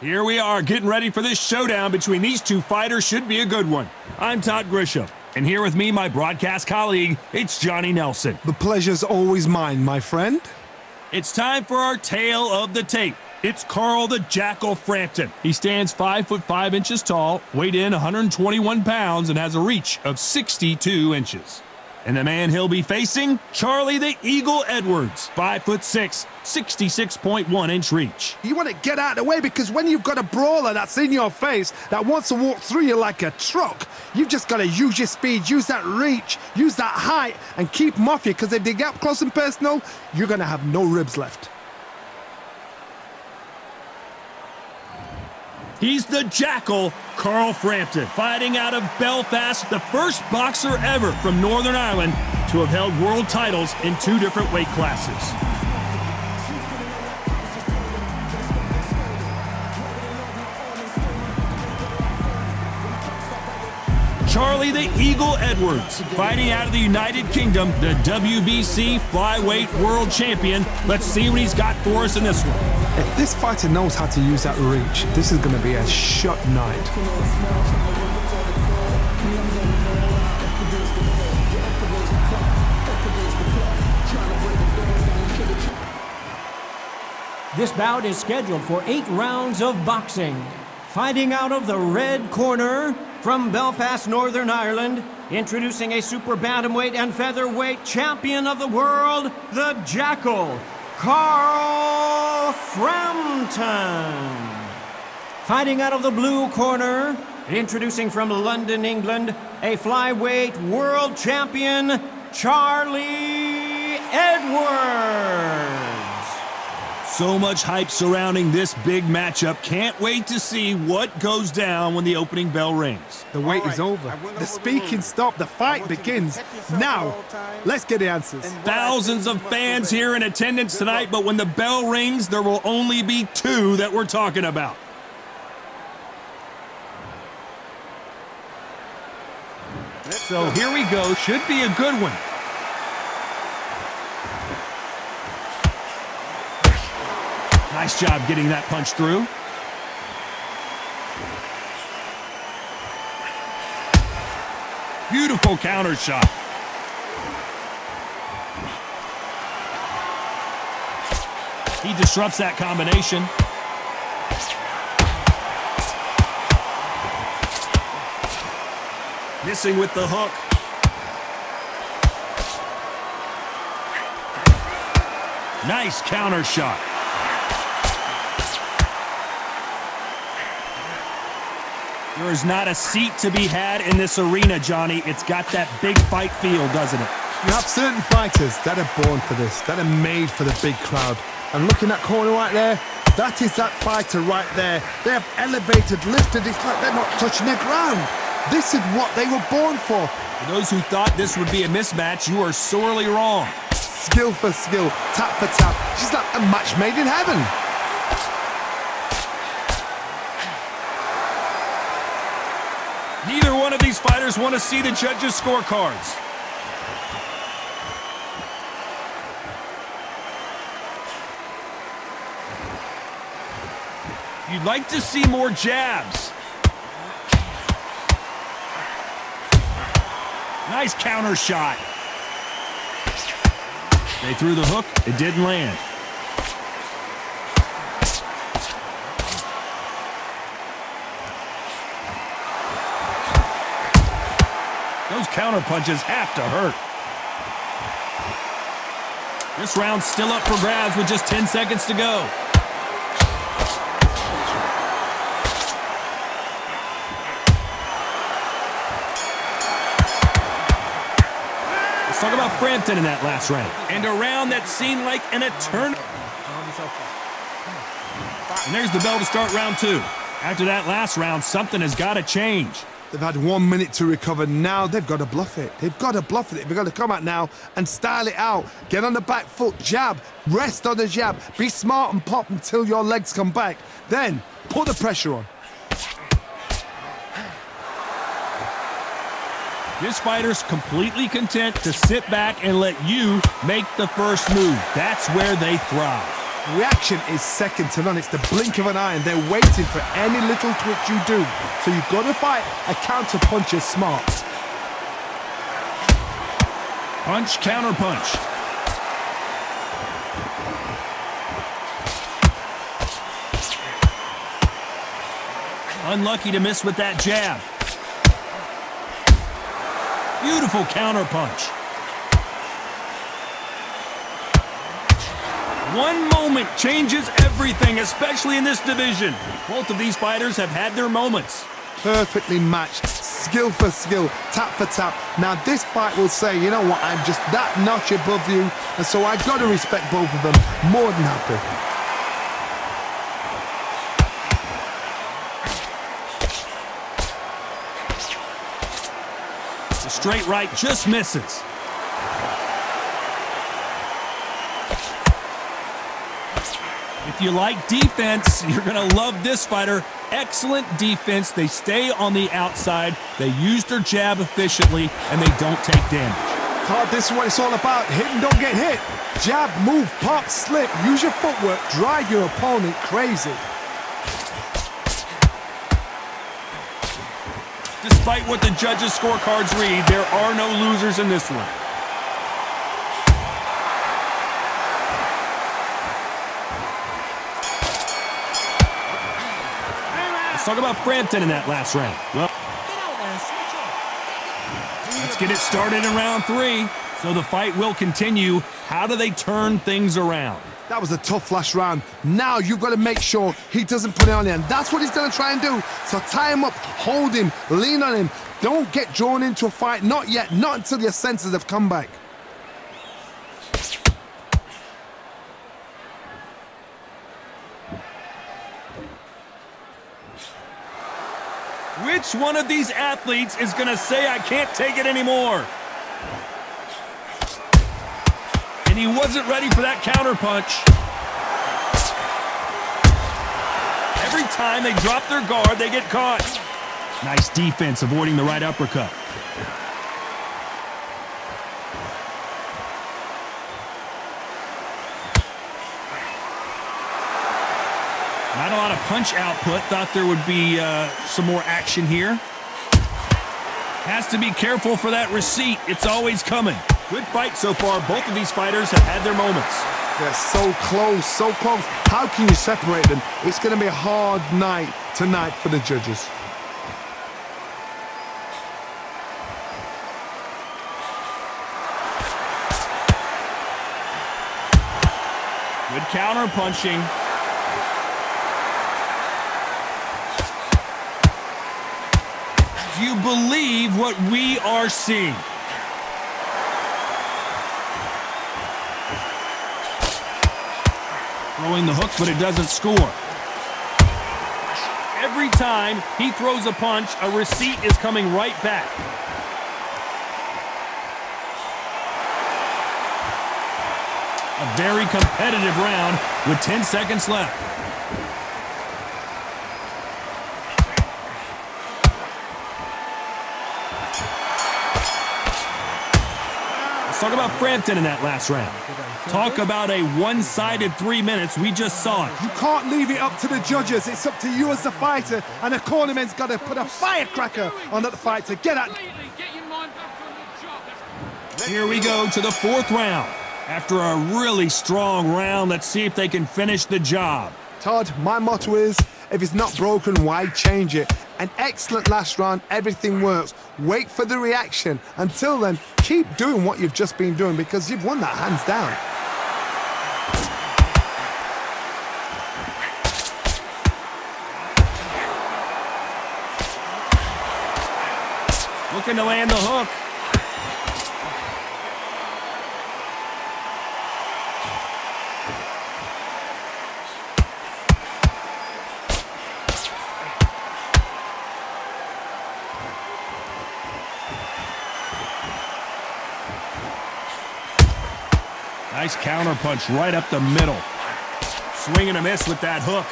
Here we are, getting ready for this showdown between these two fighters. Should be a good one. I'm Todd Grisham, and here with me, my broadcast colleague, it's Johnny Nelson. The pleasure's always mine, my friend. It's time for our tale of the tape. It's Carl the Jackal Frampton. He stands 5 foot 5 inches tall, weighed in 121 pounds, and has a reach of 62 inches. And the man he'll be facing, Charlie the Eagle Edwards, 5 foot 6, 66.1 inch reach. You want to get out of the way because when you've got a brawler that's in your face that wants to walk through you like a truck, you've just got to use your speed, use that reach, use that height, and keep them off you, because if they get up close and personal, you're going to have no ribs left. He's the Jackal, Carl Frampton, fighting out of Belfast, the first boxer ever from Northern Ireland to have held world titles in 2 different weight classes. Charlie the Eagle Edwards, fighting out of the United Kingdom, the WBC flyweight world champion. Let's see what he's got for us in this one. If this fighter knows how to use that reach, this is going to be a shot night. This bout is scheduled for 8 rounds of boxing. Fighting out of the red corner, from Belfast, Northern Ireland, introducing a super bantamweight and featherweight champion of the world, the Jackal, Carl Frampton. Fighting out of the blue corner, introducing from London, England, a flyweight world champion, Charlie Edwards. So much hype surrounding this big matchup. Can't wait to see what goes down when the opening bell rings. The wait is over. The speaking stopped. The fight begins. Now, let's get the answers. Thousands of fans here in attendance tonight, but when the bell rings, there will only be 2 that we're talking about. So here we go. Should be a good one. Nice job getting that punch through. Beautiful counter shot. He disrupts that combination. Missing with the hook. Nice counter shot. There is not a seat to be had in this arena, Johnny. It's got that big fight feel, doesn't it? You have certain fighters that are born for this, that are made for the big crowd. And look in that corner right there, that is that fighter right there. They have elevated, lifted, it's like they're not touching the ground. This is what they were born for. For those who thought this would be a mismatch, you are sorely wrong. Skill for skill, tap for tap. She's like a match made in heaven. Neither one of these fighters want to see the judges' scorecards. You'd like to see more jabs. Nice counter shot. They threw the hook. It didn't land. Those counter punches have to hurt. This round's still up for grabs with just 10 seconds to go. Let's talk about Frampton in that last round. And a round that seemed like an eternity. And there's the bell to start round 2. After that last round, something has got to change. They've had 1 minute to recover. Now they've got to bluff it. They've got to bluff it. They've got to come out now and style it out. Get on the back foot, jab, rest on the jab. Be smart and pop until your legs come back. Then put the pressure on. This fighter's completely content to sit back and let you make the first move. That's where they thrive. Reaction is second to none. It's the blink of an eye, and they're waiting for any little twitch you do. So you've got to fight a counter puncher smart. Punch, counter punch. Unlucky to miss with that jab. Beautiful counter punch. One moment changes everything, especially in this division. Both of these fighters have had their moments. Perfectly matched, skill for skill, tap for tap. Now this fight will say, you know what, I'm just that notch above you, and so I've got to respect both of them. More than happy. The straight right just misses. If you like defense, you're going to love this fighter. Excellent defense. They stay on the outside. They use their jab efficiently, and they don't take damage. Todd, this is what it's all about. Hit and don't get hit. Jab, move, pop, slip. Use your footwork. Drive your opponent crazy. Despite what the judges' scorecards read, there are no losers in this one. Let's talk about Frampton in that last round. Well, let's get it started in round 3. So the fight will continue. How do they turn things around? That was a tough last round. Now you've got to make sure he doesn't put it on you, and that's what he's going to try and do. So tie him up, hold him, lean on him. Don't get drawn into a fight. Not yet. Not until your senses have come back. Which one of these athletes is going to say, I can't take it anymore? And he wasn't ready for that counter punch. Every time they drop their guard, they get caught. Nice defense, avoiding the right uppercut. Not a lot of punch output. Thought there would be some more action here. Has to be careful for that receipt. It's always coming. Good fight so far. Both of these fighters have had their moments. They're so close, so close. How can you separate them? It's going to be a hard night tonight for the judges. Good counter punching. Do you believe what we are seeing? Throwing the hook, but it doesn't score. Every time he throws a punch, a receipt is coming right back. A very competitive round with 10 seconds left. Let's talk about Frampton in that last round. Talk about a one-sided 3 minutes. We just saw it. You can't leave it up to the judges. It's up to you as the fighter, and the cornerman's got to put a firecracker on that fight to get at. Here we go to the 4th round. After a really strong round, let's see if they can finish the job. Todd, my motto is, if it's not broken, why change it? An excellent last round, everything works. Wait for the reaction. Until then, keep doing what you've just been doing because you've won that hands down. Looking to land the hook. Nice counter punch right up the middle. Swing and a miss with that hook.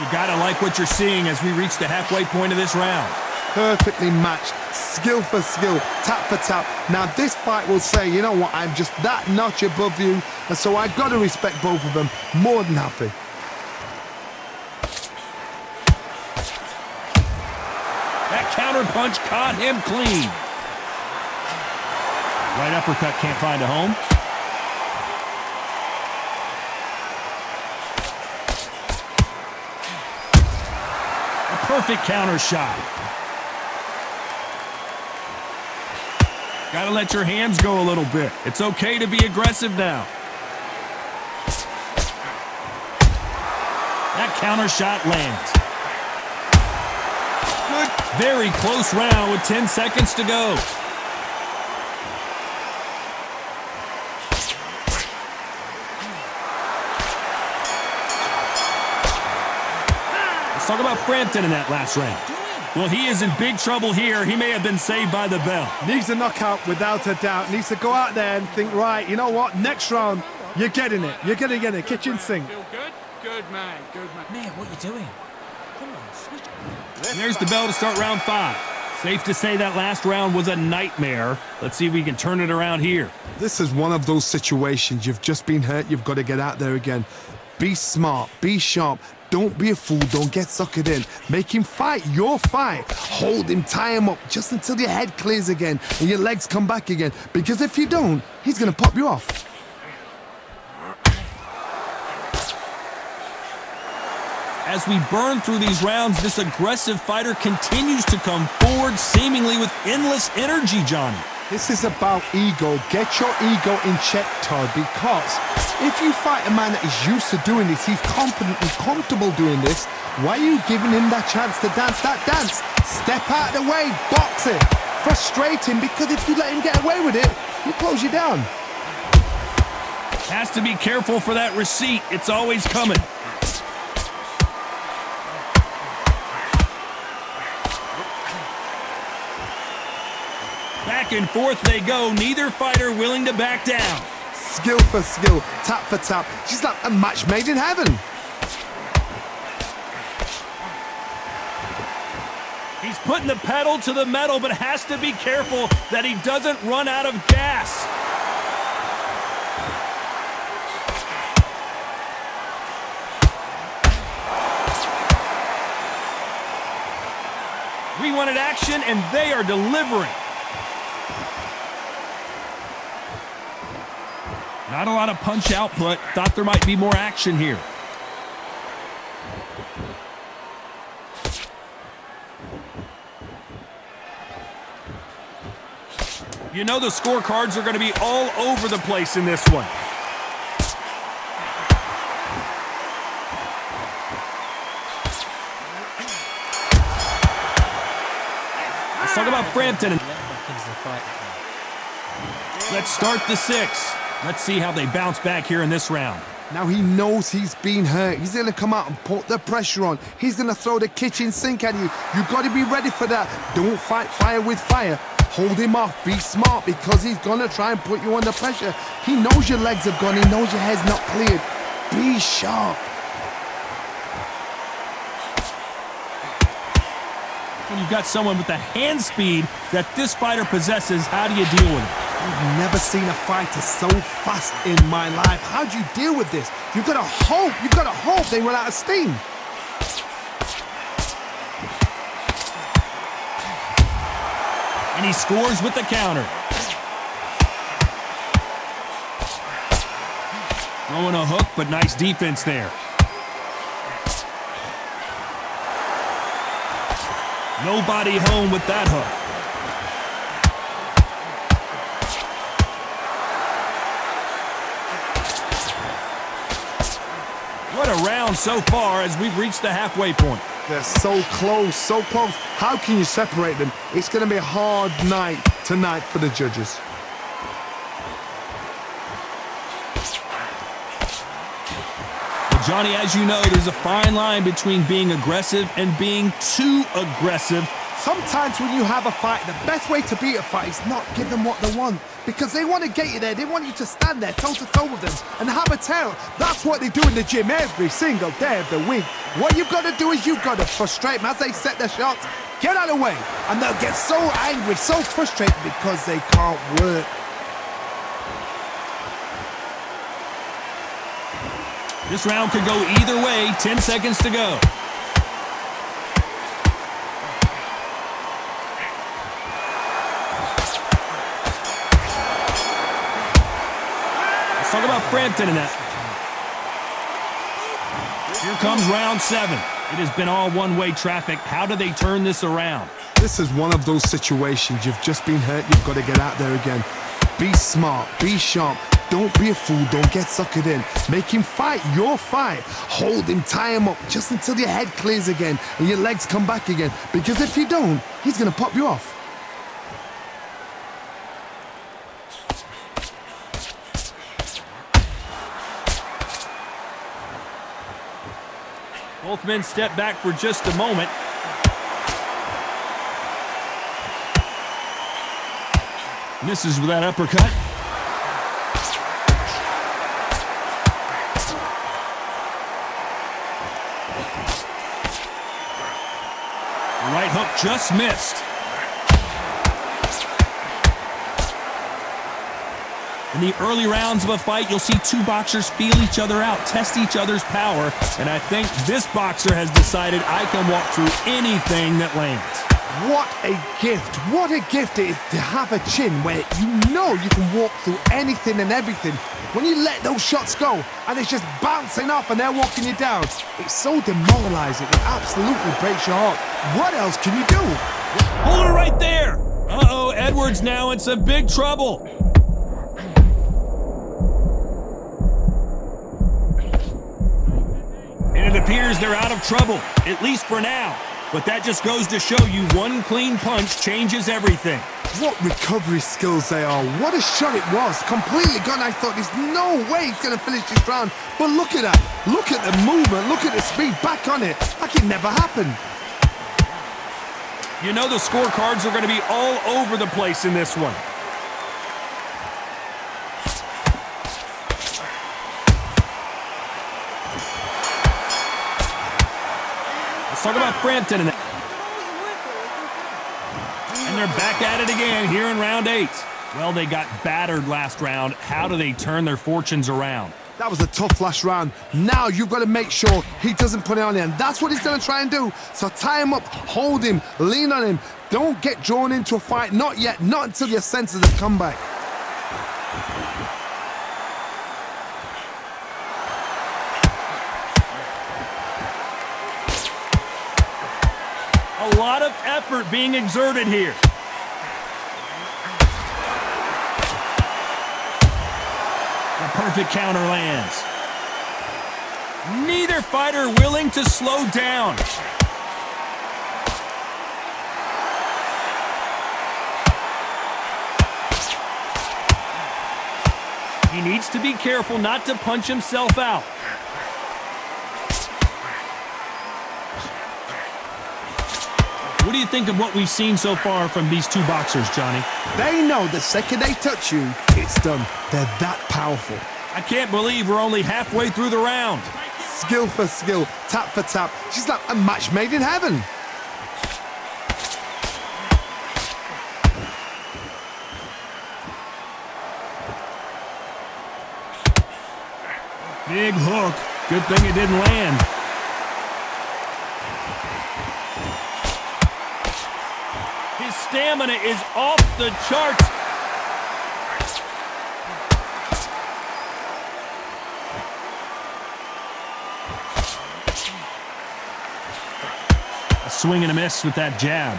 You gotta like what you're seeing as we reach the halfway point of this round. perfectly matched, skill for skill, tap for tap. Now this fight will say, you know what, I'm just that notch above you, and so I've got to respect both of them. More than happy. That counter punch caught him clean. Right uppercut can't find a home. A perfect counter shot. Gotta let your hands go a little bit. It's okay to be aggressive now. That counter shot lands. Good. Very close round with 10 seconds to go. Let's talk about Frampton in that last round. Well, he is in big trouble here. He may have been saved by the bell. Needs a knockout without a doubt. Needs to go out there and think, right, you know what, next round, you're getting it. You're going to get it. Kitchen sink. Feel good? Good man, good man. Man, what you doing? Come on, switch. And there's the bell to start round 5. Safe to say that last round was a nightmare. Let's see if we can turn it around here. This is one of those situations. You've just been hurt. You've got to get out there again. Be smart. Be sharp. Don't be a fool. Don't get suckered in. Make him fight your fight. Hold him, tie him up just until your head clears again and your legs come back again. Because if you don't, he's going to pop you off. As we burn through these rounds, this aggressive fighter continues to come forward seemingly with endless energy, Johnny. This is about ego. Get your ego in check, Todd, because if you fight a man that is used to doing this, he's confident and comfortable doing this, why are you giving him that chance to dance that dance? Step out of the way, box it, frustrate him, because if you let him get away with it, he'll close you down. Has to be careful for that receipt. It's always coming. Back and forth they go, neither fighter willing to back down. Skill for skill, tap for tap. She's like a match made in heaven. He's putting the pedal to the metal, but has to be careful that he doesn't run out of gas. We wanted action, and they are delivering. Not a lot of punch output. Thought there might be more action here. You know the scorecards are going to be all over the place in this one. Let's talk about Frampton. Let's start the 6. Let's see how they bounce back here in this round. Now he knows he's been hurt. He's going to come out and put the pressure on. He's going to throw the kitchen sink at you. You've got to be ready for that. Don't fight fire with fire. Hold him off. Be smart, because he's going to try and put you under pressure. He knows your legs have gone. He knows your head's not cleared. Be sharp. When you've got someone with the hand speed that this fighter possesses, how do you deal with it? I've never seen a fighter so fast in my life. How do you deal with this? You've got to hope they run out of steam. And he scores with the counter. Throwing a hook, but nice defense there. Nobody home with that hook. What a round so far as we've reached the halfway point. They're so close, so close. How can you separate them? It's going to be a hard night tonight for the judges. Well, Johnny, as you know, there's a fine line between being aggressive and being too aggressive. Sometimes when you have a fight, the best way to beat a fight is not give them what they want. Because they want to get you there. They want you to stand there toe-to-toe with them and have a tail. That's what they do in the gym every single day of the week. What you've got to do is you've got to frustrate them as they set their shots. Get out of the way. And they'll get so angry, so frustrated because they can't work. This round could go either way. 10 seconds to go. Let's talk about Frampton in that. Here comes round 7. It has been all one-way traffic. How do they turn this around? This is one of those situations. You've just been hurt. You've got to get out there again. Be smart. Be sharp. Don't be a fool. Don't get suckered in. Make him fight your fight. Hold him. Tie him up just until your head clears again and your legs come back again. Because if you don't, he's going to pop you off. Both men step back for just a moment. Misses with that uppercut. The right hook just missed. In the early rounds of a fight, you'll see two boxers feel each other out, test each other's power, and I think this boxer has decided I can walk through anything that lands. What a gift. What a gift it is to have a chin where you know you can walk through anything and everything. When you let those shots go and it's just bouncing off and they're walking you down, it's so demoralizing. It absolutely breaks your heart. What else can you do? Hold it right there. Uh-oh, Edwards now in some big trouble. And it appears they're out of trouble, at least for now. But that just goes to show you one clean punch changes everything. What recovery skills they are. What a shot it was. Completely gone. I thought there's no way he's going to finish this round. But look at that. Look at the movement. Look at the speed. Back on it. Like it never happened. You know the scorecards are going to be all over the place in this one. Let's talk about Frampton in that. And they're back at it again here in round 8. Well, they got battered last round. How do they turn their fortunes around? That was a tough last round. Now you've got to make sure he doesn't put it on him. That's what he's going to try and do. So tie him up, hold him, lean on him. Don't get drawn into a fight. Not yet. Not until your senses have come back. A lot of effort being exerted here. The perfect counter lands. Neither fighter willing to slow down. He needs to be careful not to punch himself out. What do you think of what we've seen so far from these two boxers, Johnny? They know the second they touch you, it's done. They're that powerful. I can't believe we're only halfway through the round. Skill for skill, tap for tap. She's like a match made in heaven. Big hook. Good thing it didn't land. His stamina is off the charts. A swing and a miss with that jab.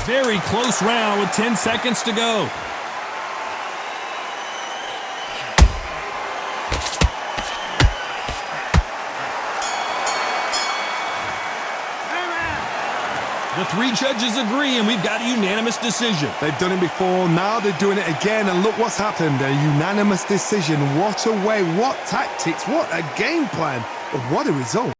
Very close round with 10 seconds to go. The 3 judges agree, and we've got a unanimous decision. They've done it before, now they're doing it again, and look what's happened. A unanimous decision. What a way, what tactics, what a game plan. What a result.